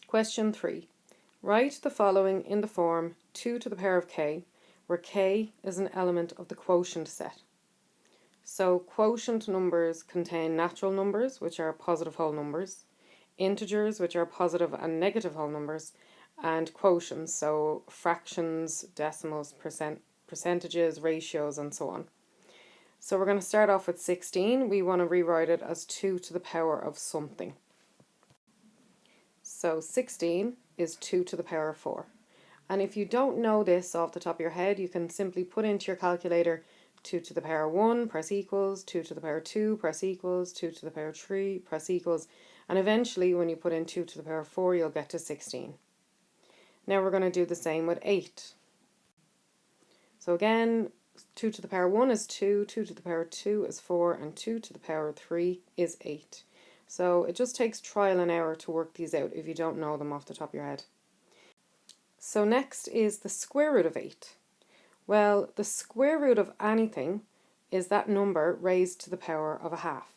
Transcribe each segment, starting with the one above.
Question 3. Write the following in the form 2 to the power of k, where k is an element of the quotient set. So quotient numbers contain natural numbers, which are positive whole numbers, integers, which are positive and negative whole numbers, and quotients, so fractions, decimals, percentages, ratios, and so on. So we're going to start off with 16. We want to rewrite it as 2 to the power of something. So 16 is 2 to the power of 4. And if you don't know this off the top of your head, you can simply put into your calculator 2 to the power 1, press equals, 2 to the power 2, press equals, 2 to the power 3, press equals, and eventually when you put in 2 to the power 4, you'll get to 16. Now we're going to do the same with 8. So again, 2 to the power 1 is 2, 2 to the power 2 is 4, and 2 to the power 3 is 8. So it just takes trial and error to work these out if you don't know them off the top of your head. So next is the square root of 8. Well, the square root of anything is that number raised to the power of a half.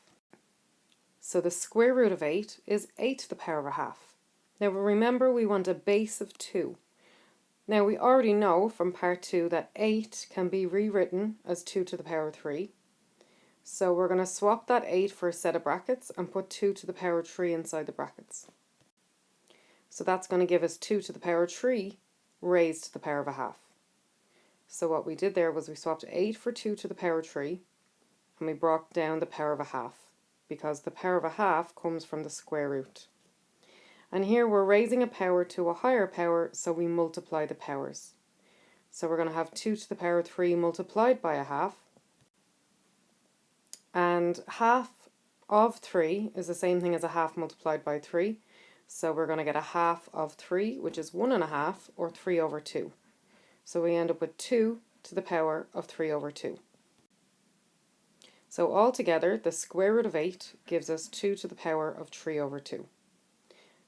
So the square root of 8 is 8 to the power of a half. Now remember, we want a base of 2. Now we already know from part 2 that 8 can be rewritten as 2 to the power of 3. So we're going to swap that 8 for a set of brackets and put 2 to the power of 3 inside the brackets. So that's going to give us 2 to the power of 3 raised to the power of a half. So what we did there was we swapped 8 for 2 to the power of 3, and we brought down the power of a half, because the power of a half comes from the square root. And here we're raising a power to a higher power, so we multiply the powers. So we're going to have 2 to the power of 3 multiplied by a half, and half of 3 is the same thing as a half multiplied by 3. So we're going to get a half of 3, which is 1.5, or 3 over 2. So we end up with 2 to the power of 3 over 2. So altogether, the square root of 8 gives us 2 to the power of 3 over 2.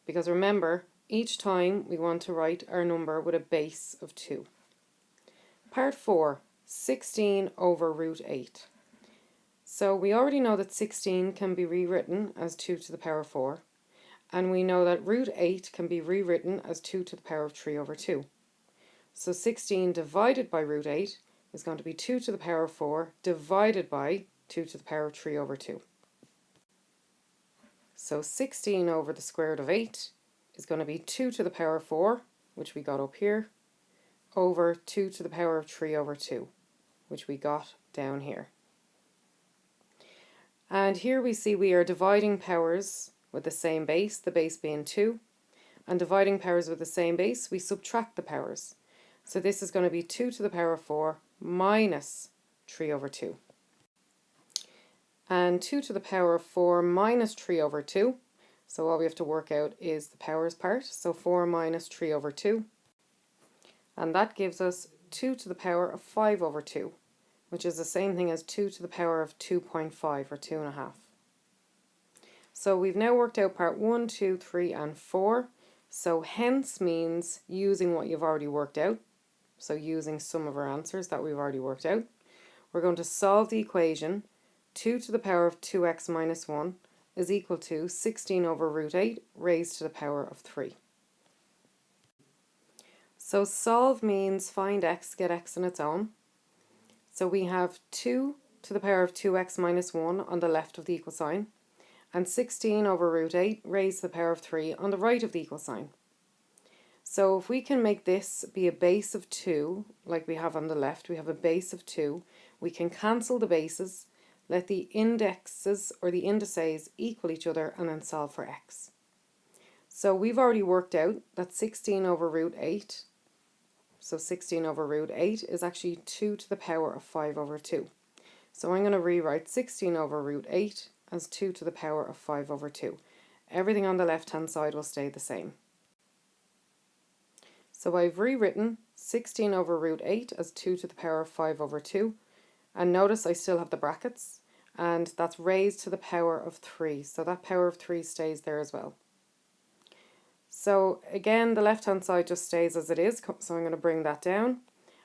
Because remember, each time we want to write our number with a base of 2. Part 4, 16 over root 8. So we already know that 16 can be rewritten as 2 to the power of 4. And we know that root 8 can be rewritten as 2 to the power of 3 over 2. So 16 divided by root 8 is going to be 2 to the power of 4 divided by 2 to the power of 3 over 2. So 16 over the square root of 8 is going to be 2 to the power of 4, which we got up here, over 2 to the power of 3 over 2, which we got down here. And here we see we are dividing powers with the same base, the base being 2, and dividing powers with the same base, we subtract the powers. So this is going to be 2 to the power of 4 minus 3 over 2. And 2 to the power of 4 minus 3 over 2. So all we have to work out is the powers part. So 4 minus 3 over 2. And that gives us 2 to the power of 5 over 2, which is the same thing as 2 to the power of 2.5 or 2.5. So we've now worked out part 1, 2, 3 and 4. So hence means using what you've already worked out. So using some of our answers that we've already worked out. We're going to solve the equation 2 to the power of 2x minus 1 is equal to 16 over root 8 raised to the power of 3. So solve means find x, get x on its own. So we have 2 to the power of 2x minus 1 on the left of the equal sign, and 16 over root 8 raised to the power of 3 on the right of the equal sign. So if we can make this be a base of 2, like we have on the left, we have a base of 2, we can cancel the bases, let the indexes or the indices equal each other, and then solve for x. So we've already worked out that 16 over root 8, so 16 over root 8 is actually 2 to the power of 5 over 2. So I'm going to rewrite 16 over root 8 as 2 to the power of 5 over 2. Everything on the left hand side will stay the same. So I've rewritten 16 over root 8 as 2 to the power of 5 over 2. And notice I still have the brackets, and that's raised to the power of 3. So that power of 3 stays there as well. So again, the left hand side just stays as it is, so I'm going to bring that down.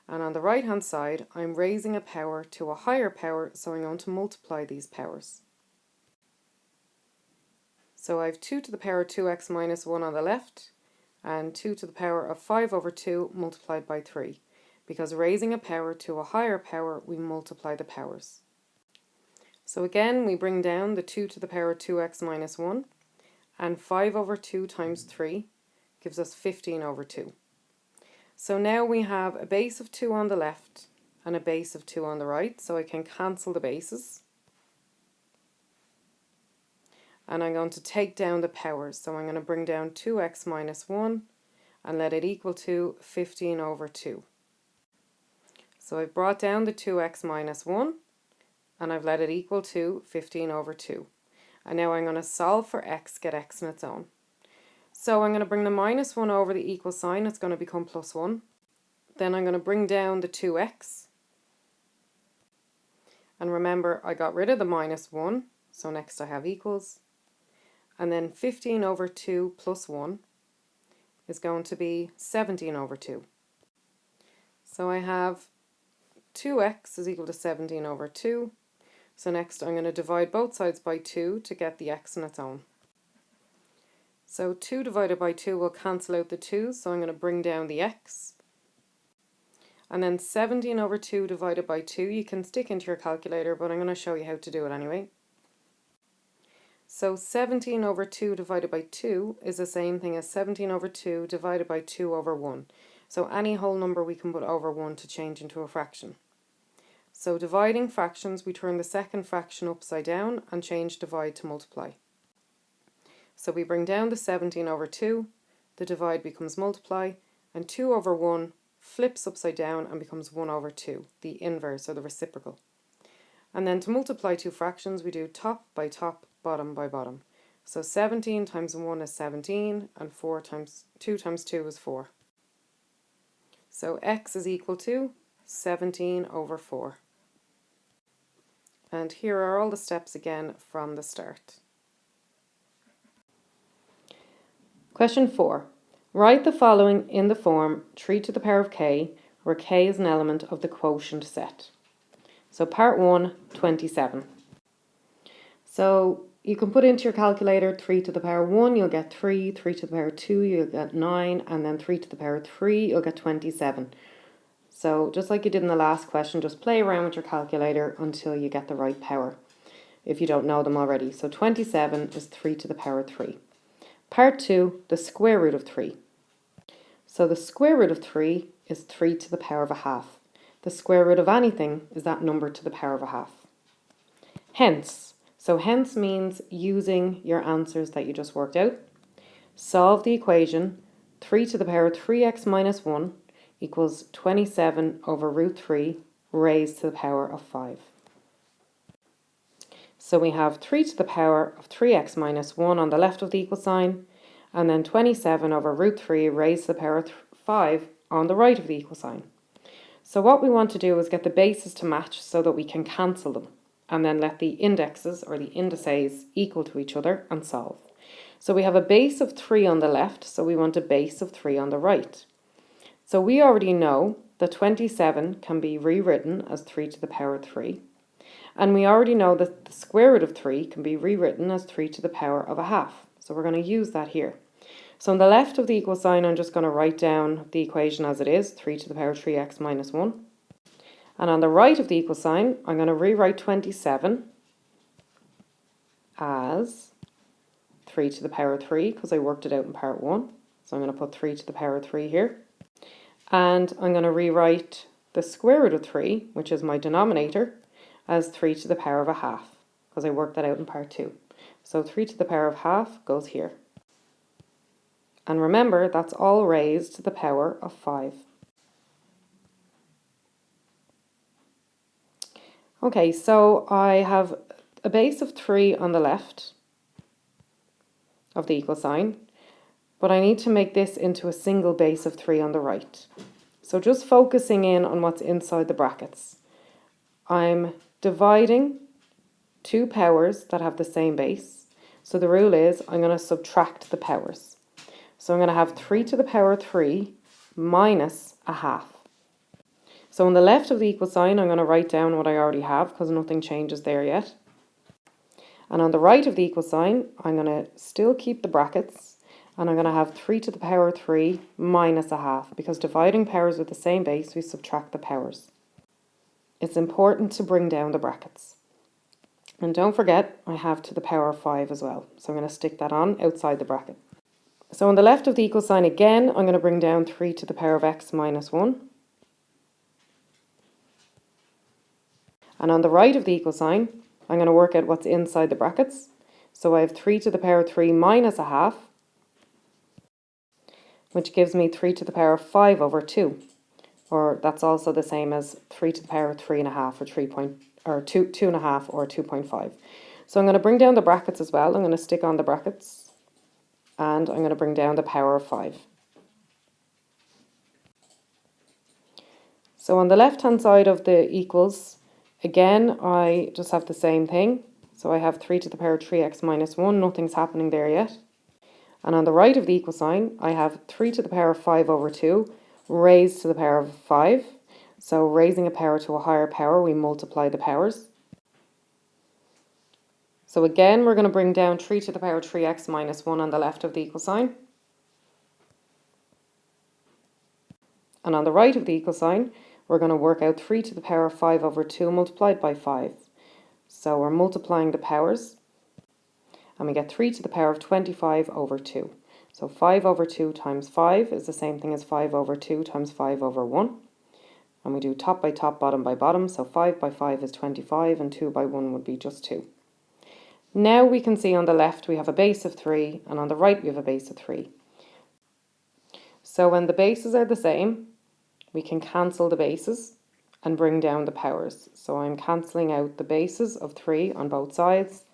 And on the right hand side, I'm raising a power to a higher power, so I'm going to multiply these powers. So I have 2 to the power of 2x minus 1 on the left, and 2 to the power of 5 over 2 multiplied by 3. Because raising a power to a higher power, we multiply the powers. So again, we bring down the 2 to the power of 2x minus 1, and 5 over 2 times 3 gives us 15 over 2. So now we have a base of 2 on the left and a base of 2 on the right, so I can cancel the bases. And I'm going to take down the powers, so I'm going to bring down 2x minus 1 and let it equal to 15 over 2. So I've brought down the 2x minus 1 and I've let it equal to 15 over 2. And now I'm going to solve for x, get x on its own. So I'm going to bring the minus 1 over the equal sign, it's going to become plus 1. Then I'm going to bring down the 2x. And remember, I got rid of the minus 1, so next I have equals. And then 15 over 2 plus 1 is going to be 17 over 2. So I have 2x is equal to 17 over 2. So next I'm going to divide both sides by 2 to get the x on its own. So 2 divided by 2 will cancel out the 2, so I'm going to bring down the x. And then 17 over 2 divided by 2, you can stick into your calculator, but I'm going to show you how to do it anyway. So 17 over 2 divided by 2 is the same thing as 17 over 2 divided by 2 over 1. So any whole number we can put over 1 to change into a fraction. So dividing fractions, we turn the second fraction upside down and change divide to multiply. So we bring down the 17 over 2, the divide becomes multiply, and 2 over 1 flips upside down and becomes 1 over 2, the inverse or the reciprocal. And then to multiply two fractions, we do top by top, bottom by bottom. So 17 times 1 is 17, and 2 times 2 is 4. So x is equal to 17 over 4. And here are all the steps again from the start. Question 4. Write the following in the form 3 to the power of k, where k is an element of the quotient set. So part 1, 27. So you can put into your calculator 3 to the power 1, you'll get 3, 3 to the power 2, you'll get 9, and then 3 to the power 3, you'll get 27. So just like you did in the last question, just play around with your calculator until you get the right power, if you don't know them already. So 27 is 3 to the power 3. Part 2, the square root of 3. So the square root of 3 is 3 to the power of a half. The square root of anything is that number to the power of a half. Hence, so hence means using your answers that you just worked out. Solve the equation 3 to the power of 3x minus 1 equals 27 over root 3 raised to the power of 5. So we have 3 to the power of 3x minus 1 on the left of the equal sign, and then 27 over root 3 raised to the power of 5 on the right of the equal sign. So what we want to do is get the bases to match so that we can cancel them, and then let the indexes or the indices equal to each other and solve. So we have a base of 3 on the left, so we want a base of 3 on the right. So we already know that 27 can be rewritten as 3 to the power of 3. And we already know that the square root of 3 can be rewritten as 3 to the power of a half. So we're going to use that here. So on the left of the equal sign, I'm just going to write down the equation as it is, 3 to the power of 3x minus 1. And on the right of the equal sign, I'm going to rewrite 27 as 3 to the power of 3, because I worked it out in part 1. So I'm going to put 3 to the power of 3 here. And I'm going to rewrite the square root of 3, which is my denominator, as 3 to the power of a half, because I worked that out in part 2. So 3 to the power of half goes here. And remember, that's all raised to the power of 5. Okay, so I have a base of 3 on the left of the equal sign, but I need to make this into a single base of 3 on the right. So just focusing in on what's inside the brackets. I'm dividing two powers that have the same base. So the rule is I'm going to subtract the powers. So I'm going to have 3 to the power of 3 minus a half. So on the left of the equal sign, I'm going to write down what I already have because nothing changes there yet. And on the right of the equal sign, I'm going to still keep the brackets And I'm going to have 3 to the power 3 minus a half, because dividing powers with the same base, we subtract the powers. It's important to bring down the brackets. And don't forget, I have to the power 5 as well. So I'm going to stick that on outside the bracket. So on the left of the equal sign again, I'm going to bring down 3 to the power of x minus 1. And on the right of the equal sign, I'm going to work out what's inside the brackets. So I have 3 to the power 3 minus a half, which gives me 3 to the power 5 over 2. Or that's also the same as 3 to the power 3.5 or 2.5 or 2.5. So I'm going to bring down the brackets as well. I'm going to stick on the brackets and I'm going to bring down the power of 5. So on the left hand side of the equals, again, I just have the same thing. So I have 3 to the power 3x minus 1, nothing's happening there yet. And on the right of the equal sign, I have 3 to the power 5 over 2 raised to the power of 5. So raising a power to a higher power, we multiply the powers. So again, we're going to bring down 3 to the power 3x minus 1 on the left of the equal sign. And on the right of the equal sign, we're going to work out 3 to the power 5 over 2 multiplied by 5. So we're multiplying the powers. And we get 3 to the power of 25 over 2. So 5 over 2 times 5 is the same thing as 5 over 2 times 5 over 1. And we do top by top, bottom by bottom. So 5 by 5 is 25 and 2 by 1 would be just 2. Now we can see on the left we have a base of 3 and on the right we have a base of 3. So when the bases are the same, we can cancel the bases and bring down the powers. So I'm cancelling out the bases of 3 on both sides.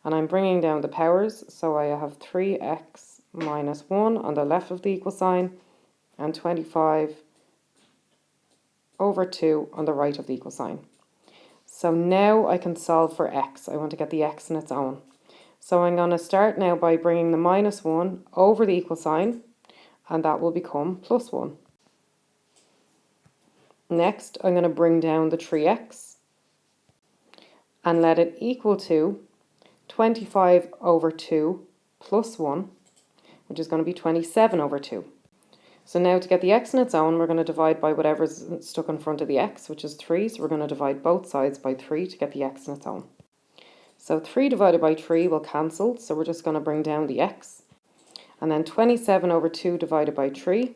And I'm bringing down the powers, so I have 3x minus 1 on the left of the equal sign and 25 over 2 on the right of the equal sign. So now I can solve for x. I want to get the x in its own. So I'm going to start now by bringing the minus 1 over the equal sign, and that will become plus 1. Next, I'm going to bring down the 3x and let it equal to 25 over 2 plus 1, which is going to be 27 over 2. So now to get the x in its own, we're going to divide by whatever's stuck in front of the x, which is 3. So we're going to divide both sides by 3 to get the x in its own. So 3 divided by 3 will cancel, so we're just going to bring down the x. And then 27 over 2 divided by 3.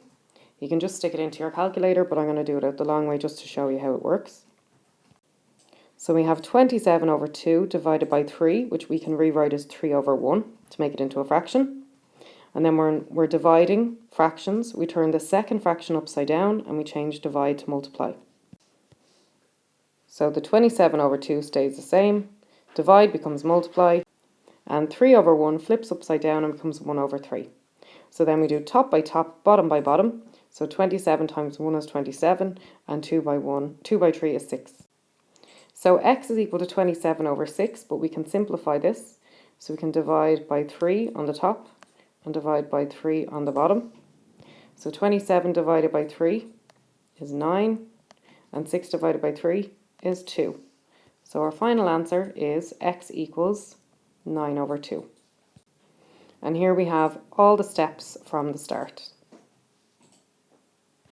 You can just stick it into your calculator, but I'm going to do it out the long way just to show you how it works. So we have 27 over 2 divided by 3, which we can rewrite as 3 over 1 to make it into a fraction. And then we're dividing fractions. We turn the second fraction upside down and we change divide to multiply. So the 27 over 2 stays the same. Divide becomes multiply. And 3 over 1 flips upside down and becomes 1 over 3. So then we do top by top, bottom by bottom. So 27 times 1 is 27 and 2 by 3 is 6. So x is equal to 27 over 6, but we can simplify this. So we can divide by 3 on the top and divide by 3 on the bottom. So 27 divided by 3 is 9 and 6 divided by 3 is 2. So our final answer is x equals 9 over 2. And here we have all the steps from the start.